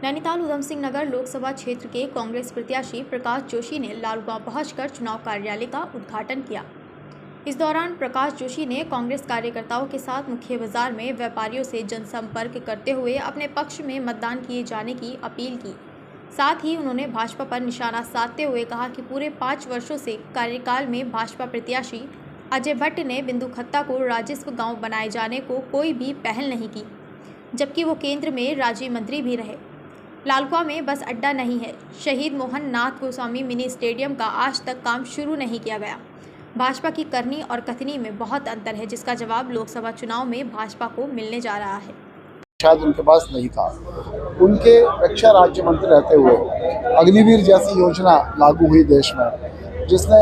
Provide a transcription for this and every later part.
नैनीताल उधम सिंह नगर लोकसभा क्षेत्र के कांग्रेस प्रत्याशी प्रकाश जोशी ने लालगांव पहुंचकर चुनाव कार्यालय का उद्घाटन किया। इस दौरान प्रकाश जोशी ने कांग्रेस कार्यकर्ताओं के साथ मुख्य बाजार में व्यापारियों से जनसंपर्क करते हुए अपने पक्ष में मतदान किए जाने की अपील की। साथ ही उन्होंने भाजपा पर निशाना साधते हुए कहा कि पूरे 5 वर्षों से कार्यकाल में भाजपा प्रत्याशी अजय भट्ट ने बिंदुखत्ता को राजस्व गांव बनाए जाने को कोई भी पहल नहीं की, जबकि वो केंद्र में राज्य मंत्री भी रहे। लालगांव में बस अड्डा नहीं है। शहीद मोहन नाथ गोस्वामी मिनी स्टेडियम का आज तक काम शुरू नहीं किया गया। भाजपा की करनी और कथनी में बहुत अंतर है, जिसका जवाब लोकसभा चुनाव में भाजपा को मिलने जा रहा है। शायद उनके पास नहीं था। उनके रक्षा राज्य मंत्री रहते हुए अग्निवीर जैसी योजना लागू हुई देश में, जिसने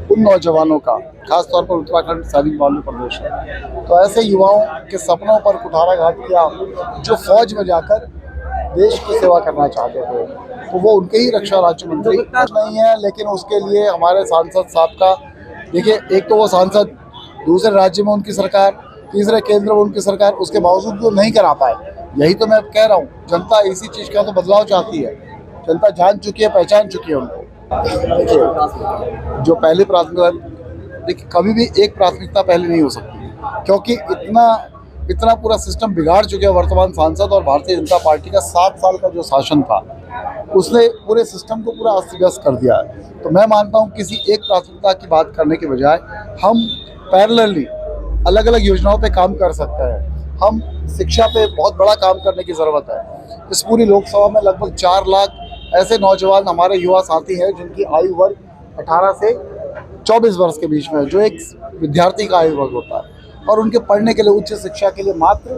उन नौजवानों का, खासतौर पर उत्तराखंड सैनिक बालू प्रदेश है, तो ऐसे युवाओं के सपनों पर कुठाराघात किया जो फौज में जाकर देश की सेवा करना चाहते थे। तो वो उनके ही रक्षा राज्य मंत्री नहीं है, लेकिन उसके लिए हमारे सांसद साहब का, देखिए, एक तो वो सांसद, दूसरे राज्य में उनकी सरकार, तीसरे केंद्र में उनकी सरकार, उसके बावजूद वो नहीं करा पाए। यही तो मैं कह रहा हूँ, जनता इसी चीज़ का तो बदलाव चाहती है। जनता जान चुकी है, पहचान चुकी है उनको। देखिए, जो पहली प्राथमिकता, देखिए, कभी भी एक प्राथमिकता पहले नहीं हो सकती, क्योंकि इतना पूरा सिस्टम बिगाड़ चुके हैं वर्तमान सांसद और भारतीय जनता पार्टी का 7 साल का जो शासन था, उसने पूरे सिस्टम को पूरा अस्त व्यस्त कर दिया है। तो मैं मानता हूँ किसी एक प्राथमिकता की बात करने के बजाय हम पैरेलली अलग अलग योजनाओं पे काम कर सकते हैं। हम शिक्षा पे बहुत बड़ा काम करने की ज़रूरत है। इस पूरी लोकसभा में लगभग 4 लाख ऐसे नौजवान हमारे युवा साथी हैं जिनकी आयु वर्ग 18 से 24 वर्ष के बीच में है, जो एक विद्यार्थी का आयु वर्ग होता है। और उनके पढ़ने के लिए, उच्च शिक्षा के लिए मात्र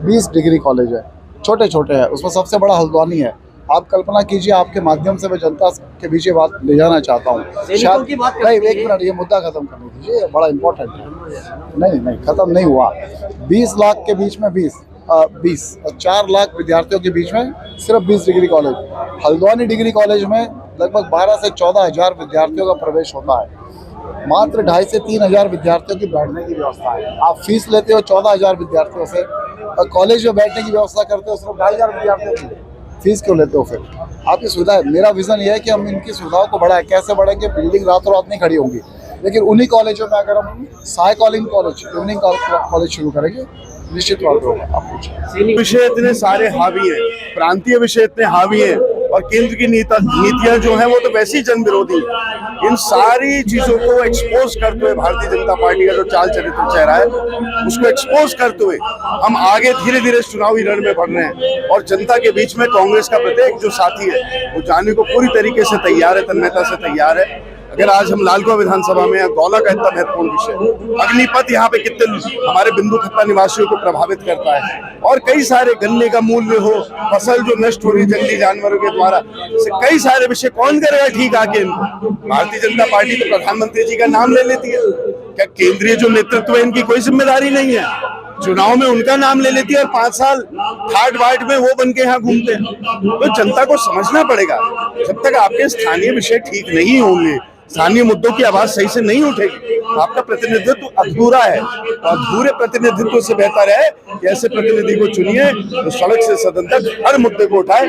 20 डिग्री कॉलेज है, छोटे छोटे हैं। उसमें सबसे बड़ा हल्द्वानी है। आप कल्पना कीजिए, आपके माध्यम से मैं जनता के बीच ये बात ले जाना चाहता हूँ। नहीं, 1 मिनट, ये मुद्दा खत्म करने दीजिए, ये बड़ा इंपॉर्टेंट है। नहीं, खत्म नहीं हुआ। 20 लाख के बीच में 20 और 4 लाख विद्यार्थियों के बीच में सिर्फ 20 degree college. Haldwani degree college में लगभग 12 से 14 हज़ार विद्यार्थियों का प्रवेश होता है। मात्र 2,500 से 3,000 विद्यार्थियों की बैठने की व्यवस्था है। आप फीस लेते हो 14,000 विद्यार्थियों से, और कॉलेज में बैठने की व्यवस्था करते हो सिर्फ 2,500 विद्यार्थियों की। फीस क्यों लेते हो फिर? आपकी सुविधा है। मेरा विजन ये है कि हम इनकी सुविधाओं को बढ़ाएं। कैसे बढ़ेंगे? बिल्डिंग रातों रात नहीं खड़ी होंगी, लेकिन उन्हीं कॉलेजों में अगर हम साइकिलिंग कॉलेज, इवनिंग कॉलेज शुरू करेंगे, निश्चित तौर पर होगा। आप पूछिए। विषय इतने सारे हावी हैं, प्रांतीय विषय इतने हावी हैं, और केंद्र की नीतियां जो हैं वो तो वैसी जन विरोधी हैं। इन सारी चीजों को एक्सपोज करते हुए भारतीय जनता पार्टी का जो चाल चरित्र चेहरा है, उसको एक्सपोज करते हुए हम आगे धीरे धीरे चुनावी रण में बढ़ रहे हैं। और जनता के बीच में कांग्रेस का प्रत्येक जो साथी है वो जाने को पूरी तरीके से तैयार है, तन्मयता से तैयार है। अगर आज हम लालगांव विधानसभा में गौला का इतना महत्वपूर्ण विषय, अग्निपथ यहाँ पे कितने हमारे बिंदुखत्ता निवासियों को प्रभावित करता है, और कई सारे गन्ने का मूल्य हो, फसल जो नष्ट हो रही जंगली जानवरों के द्वारा, कई सारे विषय कौन करेगा ठीक आके? भारतीय जनता पार्टी तो प्रधानमंत्री जी का नाम ले लेती है। क्या केंद्रीय जो नेतृत्व है इनकी कोई जिम्मेदारी नहीं है? चुनाव में उनका नाम ले लेती है और 5 साल थार्ड वार्ड में वो बन के यहाँ घूमते हैं। तो जनता को समझना पड़ेगा, जब तक आपके स्थानीय विषय ठीक नहीं होंगे, स्थानीय मुद्दों की आवाज सही से नहीं उठेगी, आपका प्रतिनिधित्व अधूरा है। अधूरे प्रतिनिधित्व से बेहतर है कि ऐसे प्रतिनिधि को चुनिए जो सड़क से सदन तक हर मुद्दे को उठाए।